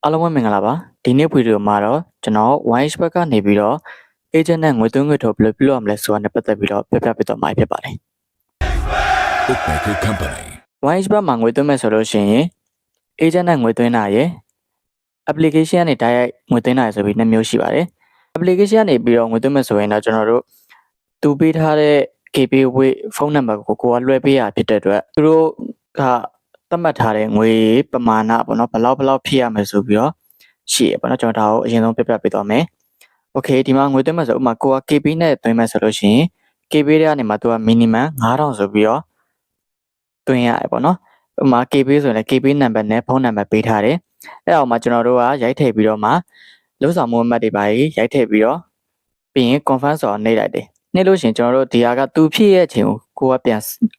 အားလုံးပဲမင်္ဂလာပါဒီနေ့ဗီဒီယိုမှာတော့ကျွန်တော် Wise ဘက်ကနေပြီးတော့ agent နဲ့ငွေသွင်းငွေထုတ်ဘယ်လိုပြုလုပ်ရမလဲဆိုတာနဲ့ပတ်သက်ပြီးတော့ပြပြပေးတော့မှာဖြစ်ပါတယ် Bookmaker Company Wise ဘက်မှာငွေသွင်းမယ်ဆိုလို့ရှိရင် agent နဲ့ငွေသွင်းတာရယ် application ကနေတိုက်ရိုက်ငွေသွင်းတာရယ်ဆိုပြီးနှစ်မျိုးရှိပါတယ် application ကနေပြီးတော့ငွေသွင်းမယ်ဆိုရင်တော့ကျွန်တော်တို့သူပေးထားတဲ့ KPay ဖုန်းနံပါတ်ကိုကိုကလွှဲပေးရဖြစ်တဲ့အတွက်သူတို့ကသတ်မှတ်ထားတဲ့ငွေပမာဏပေါ့နော်ဘယ်လောက်ဖြည့်ရမယ်ဆိုပြီးတော့ရှိရပေါ့နော်ကျွန်တော်ဒါကိုအရင်ဆုံးပြပြပေးသွားမယ် Okay ဒီမှာငွေသွင်းမယ်ဆိုဥပမာကိုက KB နဲ့သွင်းမယ်ဆိုလို့ရှိရင် KB တွေကနေမှသူက minimum 9000ဆိုပြီးတော့သွင်းရတယ်ပေါ့နော်ဥပမာ KB ဆိုရင်လည်း KB နံပါတ်နဲ့ဖုန်းနံပါတ်ပေးထားတယ်အဲ့အောင်မှာကျွန်တော်တို့ကရိုက်ထည့်ပြီးတော့မှလုံးဆောင်မှုအမှတ်တွေပါရိုက်ထည့်ပြီးတော့ပြီးရင် confirm ဆိုတော့နှိပ်လိုက်တယ်နှိပ်လို့ရှိရင်ကျွန်တော်တို့ဒီဟာကသူဖြည့်ရဲ့အချိန်ကို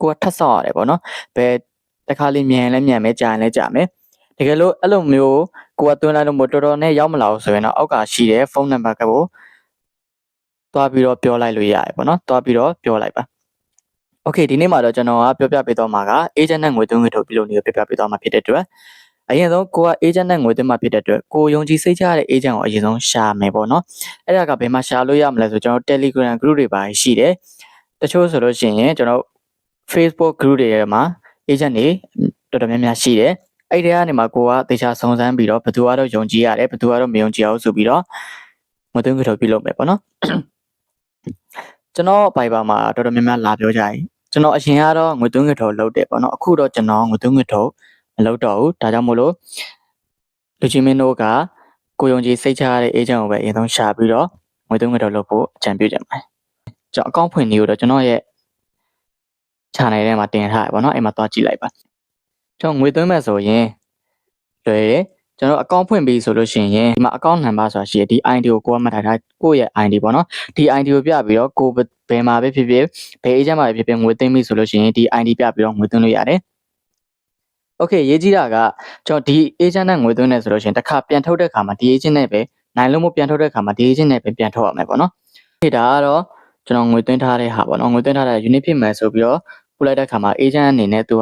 ကိုကထပ်ဆောက်ရတယ်ပေါ့နော်ဘယ်တစ်ခါလေးမြန်လည်းမြန်မယ်ကြာရင်လည်းကြာမယ်တကယ်လို့အဲ့လိုမျိုးကိုကသွင်းလိုက်လို့တော်တော်နဲ့ရောက်မလာဘူးဆိုရင်တော့အောက်ကရှိတဲ့ဖုန်းနံပါတ်ကိုတွားပြီးတော့ပြောလိုက်လို့ရတယ်ပေါ့နော်တွားပြီးတော့ပြောလိုက်ပါ Okay ဒီနေ့မှာတော့ကျွန်တော်ကပြောပြပေးသွားမှာက agent နဲ့ငွေသွင်းငွေထုတ်ပြုလုပ်နေပြောပြပေးသွားမှာဖြစ်တဲ့အတွက်အရင်ဆုံးကိုက agent နဲ့ငွေသွင်းမှာဖြစ်တဲ့အတွက်ကိုယုံကြည်စိတ်ချရတဲ့ agent ကိုအရင်ဆုံးရှာမယ်ပေါ့နော်အဲ့ဒါကဘယ်မှာရှာလို့ရမလဲဆိုကျွန်တော် Telegram group တွေပါရှိတယ်တချို့ဆိုလို့ရှိရင်ကျွန်တော် Facebook group တွေထဲမှာ agent တွေတော်တော်များများရှိတယ်အဲ့ဒီကနေမှကိုကတေချာစုံစမ်းပြီးတော့ဘယ်သူကတော့ယုံကြည်ရတယ်ဘယ်သူကတော့မယုံကြည်အောင်ဆိုပြီးတော့ငွေသွင်းငွေထုတ်ပြုလုပ်မယ်ပေါ့နော်ကျွန်တော် Viber မှာတော်တော်များများလာပြောကြရင်ကျွန်တော်အရင်ကတော့ငွေသွင်းငွေထုတ်လုပ်တယ်ပေါ့နော်အခုတော့ကျွန်တော်ငွေသွင်းငွေထုတ်မလုပ်တော့ဘူးဒါကြောင့်မို့လို့လူချင်းမင်းတို့ကကိုယုံကြည်စိတ်ချရတဲ့ agent ကိုပဲအရင်ဆုံးရှာပြီးတော့ငွေသွင်းငွေထုတ်လုပ်ဖို့အကြံပြုချင်ပါတယ်ကျွန်တော်အကောင့်ဖွင့်နေလို့တော့ကျွန်တော်ရဲ့ channel ထဲမှာတင်ထားရပါတော့အဲ့မှာသွားကြည့်လိုက်ပါကျွန်တော်ငွေသွင်းမယ်ဆိုရင်တွေ့ကျွန်တော်အကောင့်ဖွင့်ပြီးဆိုလို့ရှိရင်ဒီမှာအကောင့်နံပါတ်ဆိုတာရှိတယ်ဒီ ID ကိုကိုကမှတ်ထားတာကိုယ့်ရဲ့ ID ပေါ့နော်ဒီ ID ကိုပြပြီးတော့ကိုဘယ်မှာပဲဖြစ်ဖြစ်ဘယ် agent မှာပဲဖြစ်ဖြစ်ငွေသွင်းပြီဆိုလို့ရှိရင်ဒီ ID ပြပြီးတော့ငွေသွင်းလို့ရတယ် Okay ရေးကြည့်တာကကျွန်တော်ဒီ agent နဲ့ငွေသွင်းနေဆိုလို့ရှိရင်တစ်ခါပြန်ထုတ်တဲ့ခါမှာဒီ agent နဲ့ပဲနိုင်လို့မပြန်ထုတ်တဲ့ခါမှာဒီ agent နဲ့ပဲပြန်ထုတ်ရမယ်ပေါ့နော်ဒီဒါကတော့ကျွန်တော်ငွေသွင်းထားတဲ့ဟာပေါ့နော်ငွေသွင်းထားတဲ့ unit ဖြစ်မယ်ဆိုပြီးတော့ပို့လိုက်တဲ့ခါမှာ agent အနေနဲ့သူ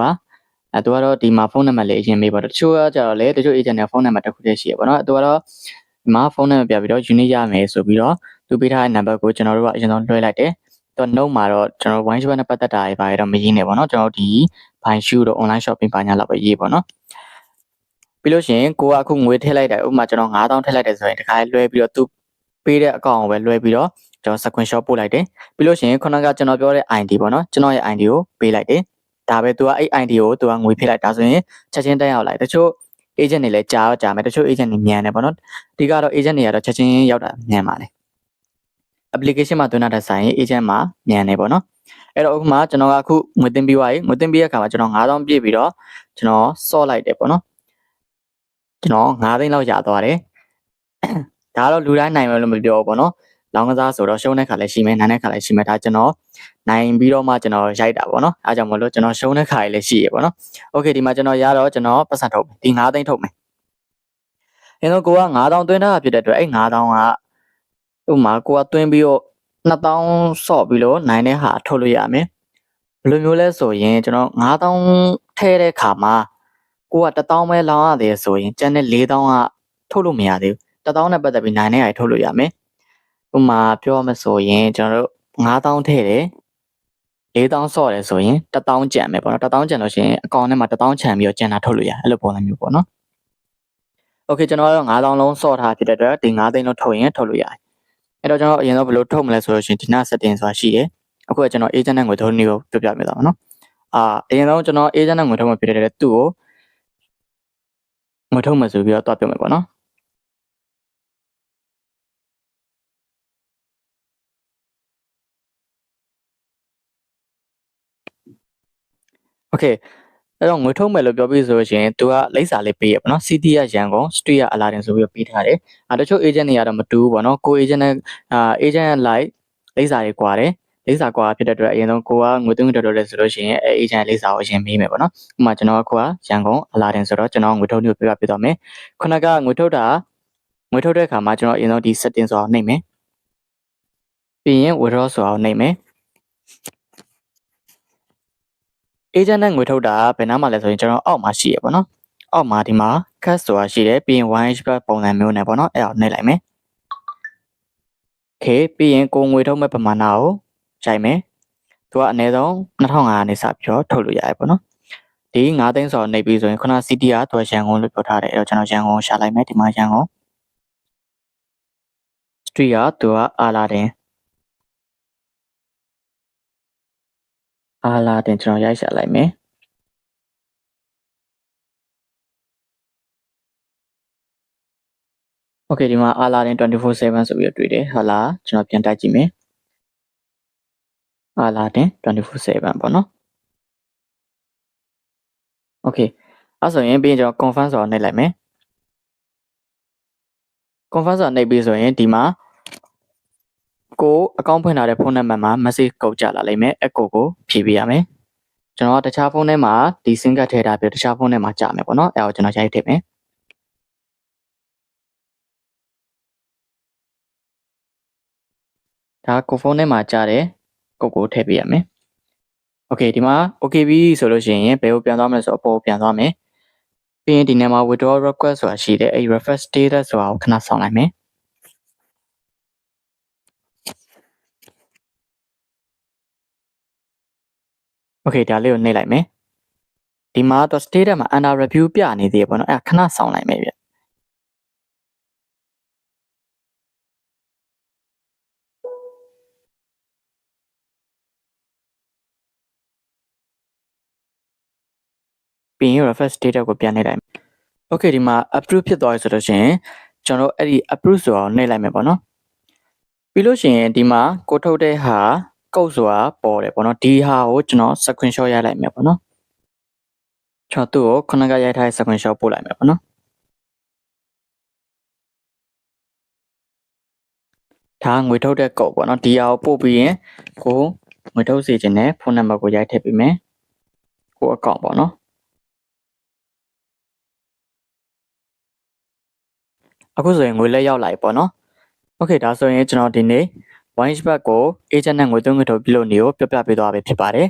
ကတော့ဒီမှာဖုန်းနံပါတ်လေးအရင်မေးပေါ့တချို့ကကြတော့လေတချို့ agent နဲ့ဖုန်းနံပါတ်တစ်ခုတည်းရှိရပေါ့နော်သူကတော့ဒီမှာဖုန်းနံပါတ်ပြပြီးတော့ unit ရမယ်ဆိုပြီးတော့သူပေးထားတဲ့နံပါတ်ကိုကျွန်တော်တို့ကအရင်ဆုံးလွှဲလိုက်တယ်သူ note မှာတော့ကျွန်တော် wine shop နဲ့ပတ်သက်တာတွေပါရတော့မရင်းနေပေါ့နော်ကျွန်တော်ဒီ buy shoe တို့ online shopping ပါညာလောက်ပဲရေးပေါ့နော်ပြီးလို့ရှိရင်ကိုကအခုငွေထည့်လိုက်တယ်ဥပမာကျွန်တော်9000ထည့်လိုက်တယ်ဆိုရင်တစ်ခါလွှဲပြီးတော့သူပေးတဲ့အကောင့်ကိုပဲလွှဲပြီးတော့ကျွန်တော် screenshot ပို့လိုက်တယ်ပြီးလို့ရှိရင်ခုနကကျွန်တော်ပြောတဲ့ ID ပေါ့နော်ကျွန်တော်ရဲ့ ID ကိုပေးလိုက်တယ်ဒါပဲသူကအဲ့ ID ကိုသူကငွေဖြည့်လိုက်ဒါဆိုရင်ချက်ချင်းတက်ရောက်လိုက်တချို့ agent တွေလည်းကြာမယ်တချို့ agent တွေမြန်တယ်ပေါ့နော်အဓိကတော့ agent တွေကတော့ချက်ချင်းရောက်တာမြန်ပါတယ် application မှာသွင်းတဲ့ဆိုင် agent မှာမြန်တယ်ပေါ့နော်အဲ့တော့အခုမှကျွန်တော်ကအခုငွေတင်ပြီးသွားပြီငွေတင်ပြီးတဲ့အခါမှာကျွန်တော်9000ပြည့်ပြီးတော့ကျွန်တော်စော့လိုက်တယ်ပေါ့နော်ကျွန်တော်9သိန်းလောက်ရသွားတယ်ဒါကတော့လူတိုင်းနိုင်မယ်လို့မပြောဘူးပေါ့နော်လောင်းကစားဆိုတော့ရှုံးတဲ့ခါလည်းရှိမယ်နိုင်တဲ့ခါလည်းရှိမယ်ဒါကျွန်တော်နိုင်ပြီးတော့မှကျွန်တော်ရိုက်တာပေါ့နော်အားကြောင့်မလို့ကျွန်တော်ရှုံးတဲ့ခါလည်းရှိရပေါ့နော်โอเคဒီမှာကျွန်တော်ရတော့ကျွန်တော်ပတ်စံထုတ်ဒီ9သိန်းထုတ်မယ်အဲတော့ကိုက9000သွင်းထားတာဖြစ်တဲ့အတွက်အဲ့9000ကဥပမာကိုကသွင်းပြီးတော့2000ဆော့ပြီးလို့နိုင်တဲ့ဟာထုတ်လို့ရမယ်ဘယ်လိုမျိုးလဲဆိုရင်ကျွန်တော်9000ထဲတဲ့ခါမှာကိုက1000ပဲလောင်းရတယ်ဆိုရင်ကျန်တဲ့4000ကထုတ်လို့မရသေးဘူး1000နဲ့ပတ်သက်ပြီးနိုင်တဲ့ဟာထုတ်လို့ရမယ်ဥပမာပြောမှဆိုရင်ကျွန်တော်တို့9000ထည့်တယ်4000ဆော့တယ်ဆိုရင်1000ကျန်မယ်ပေါ့နော်1000ကျန်လို့ရှိရင်အကောင့်ထဲမှာ1000ချန်ပြီးတော့ကျန်တာထုတ်လို့ရအဲ့လိုပုံစံမျိုးပေါ့နော်โอเคကျွန်တော်ကတော့9000လုံးဆော့ထားဖြစ်တဲ့အတွက်ဒီ9သိန်းလုံးထုတ်ရင်ထုတ်လို့ရတယ်အဲ့တော့ကျွန်တော်အရင်ဆုံးဘယ်လိုထုတ်မလဲဆိုလို့ရှိရင်ဒီနာ setting ဆိုတာရှိတယ်အခုကကျွန်တော် agent နဲ့ငွေထုတ်နေကိုပြပြမယ်တော့နော်အရင်ဆုံးကျွန်တော် agent နဲ့ငွေထုတ်မှဖြစ်တဲ့အတွက်သူ့ကိုငွေထုတ်မှဆိုပြီးတော့တွားပြမယ်ပေါ့နော်โอเคအဲ့တော့ငွေထုတ်မယ်လို့ပြောပြီးဆိုလို့ရှိရင်သူကလိပ်စာလေးပေးရပေါ့နော် CT ရရန်ကုန် Street ရအလာတင်ဆိုပြီးတော့ပေးထားတယ်တချို့ agent တွေကတော့မတူဘူးပေါ့နော်ကို agent နဲ့agent like လိပ်စာတွေကွာတယ်လိပ်စာကွာဖြစ်တဲ့အတွက်အရင်ဆုံးကိုကငွေသွင်းတော်တော်လဲဆိုလို့ရှိရင်အဲ agent လိပ်စာကိုအရင်မေးမယ်ပေါ့နော်ဥပမာကျွန်တော်ကရန်ကုန်အလာတင်ဆိုတော့ကျွန်တော်ငွေထုတ်မျိုးပြပြသွားမယ်ခုနကငွေထုတ်တဲ့အခါမှာကျွန်တော်အရင်ဆုံးဒီ setting ဆိုအောင်နှိပ်မယ်ပြီးရင် withdraw ဆိုအောင်နှိပ်မယ် agent နဲ့ငွေထုတ်တာဘယ်နားမှာလဲဆိုရင်ကျွန်တော်အောက်မှာရှိရပေါ့နော်အောက်မှာဒီမှာ cut ဆိုတာရှိတယ်ပြီးရင် 1h ဘတ်ပုံစံမျိုးနဲ့ပေါ့နော်အဲ့ဒါနှိပ်လိုက်မယ် okay ပြီးရင်ကိုငွေထုတ်မဲ့ပမာဏကိုရိုက်မယ်သူကအနည်းဆုံး2500နဲ့စပြီးတော့ထုတ်လို့ရတယ်ပေါ့နော်ဒီ9သိန်းဆိုတော့နှိပ်ပြီးဆိုရင်ခုန city ကသူကရန်ကုန်လို့ပြောထားတယ်အဲ့တော့ကျွန်တော်ရန်ကုန်ရှာလိုက်မယ်ဒီမှာရန်ကုန် street ကသူကအာလာတင်ကျွန်တော်ရိုက်ရှာလိုက်မယ်โอเคဒီမှာအာလာတင်24/7ဆိုပြီးတော့တွေ့တယ်ဟုတ်လားကျွန်တော်ပြန်တိုက်ကြည့်မယ်အာလာတင်24/7ပေါ့နော်โอเคအဲ့ဆိုရင်ပြီးရင်ကျွန်တော် confirm ဆိုတော့နှိပ်လိုက်မယ် confirm ဆိုတော့နှိပ်ပြီးဆိုရင်ဒီမှာကိုအကောင့်ဖွင့်ထားတဲ့ဖုန်းနံပါတ်မှာ message ကုတ်ကြလာလိမ့်မယ်အကိုကိုဖြည့်ပေးရမယ်ကျွန်တော်ကတခြားဖုန်းထဲမှာဒီ SIM ကတ်ထည့်ထားပြီးတခြားဖုန်းထဲမှာကြာမယ်ပေါ့နော်အဲ့ဒါကိုကျွန်တော်ရိုက်ထည့်မယ်ဒါကိုဖုန်းထဲမှာကြာတယ်ကိုကိုထည့်ပေးရမယ်โอเคဒီမှာ okay ပြီဆိုလို့ရှိရင်ဘယ်ကိုပြန်သွားမလဲဆိုတော့အပေါ်ကိုပြန်သွားမယ်ပြီးရင်ဒီနေရာမှာ withdraw request ဆိုတာရှိတယ်အဲ့ request status ဆိုတာကိုခဏဆောင်းလိုက်မယ်โอเคဒါလေးကိုနှိပ်လိုက်မယ်ဒီမှာတော့ status မှာ under review ပြနေသေးတယ်ပေါ့နော်အဲ့ခဏဆောင်းလိုက်မယ်ဗျပြီးရင် request status ကိုပြန်နှိပ်လိုက်မယ်โอเคဒီမှာ approve ဖြစ်သွားပြီဆိုတော့ရှင်ကျွန်တော်အဲ့ဒီ approve ဆိုတာကိုနှိပ်လိုက်မယ်ပေါ့နော်ပြီးလို့ရှိရင်ဒီမှာကိုထုတ်တဲ့ဟာကုတ်ဆိုတာပေါ်တယ်ပေါ့နော်ဒီဟာကိုကျွန်တော် screenshot ရိုက်လိုက်မယ်ပေါ့နော်ကျွန်တော်သူ့ကိုခုနကရိုက်ထားတဲ့ screenshot ပို့လိုက်မယ်ပေါ့နော်ဒါငွေထုတ်တဲ့ကုတ်ပေါ့နော်ဒီဟာကိုပို့ပြီးရင်ကိုငွေထုတ်စီခြင်းနဲ့ဖုန်းနံပါတ်ကိုရိုက်ထည့်ပေးမယ်ကိုအကောင့်ပေါ့နော်အခုဆိုရင်ငွေလက်ရောက်လာပြီပေါ့နော်โอเคဒါဆိုရင်ကျွန်တော်ဒီနေ့ 1 back ကို agent နဲ့ငွေသွင်းငွေထုတ်ပြုလုပ်နေကိုပြပြပေးသွားပြီဖြစ်ပါတယ်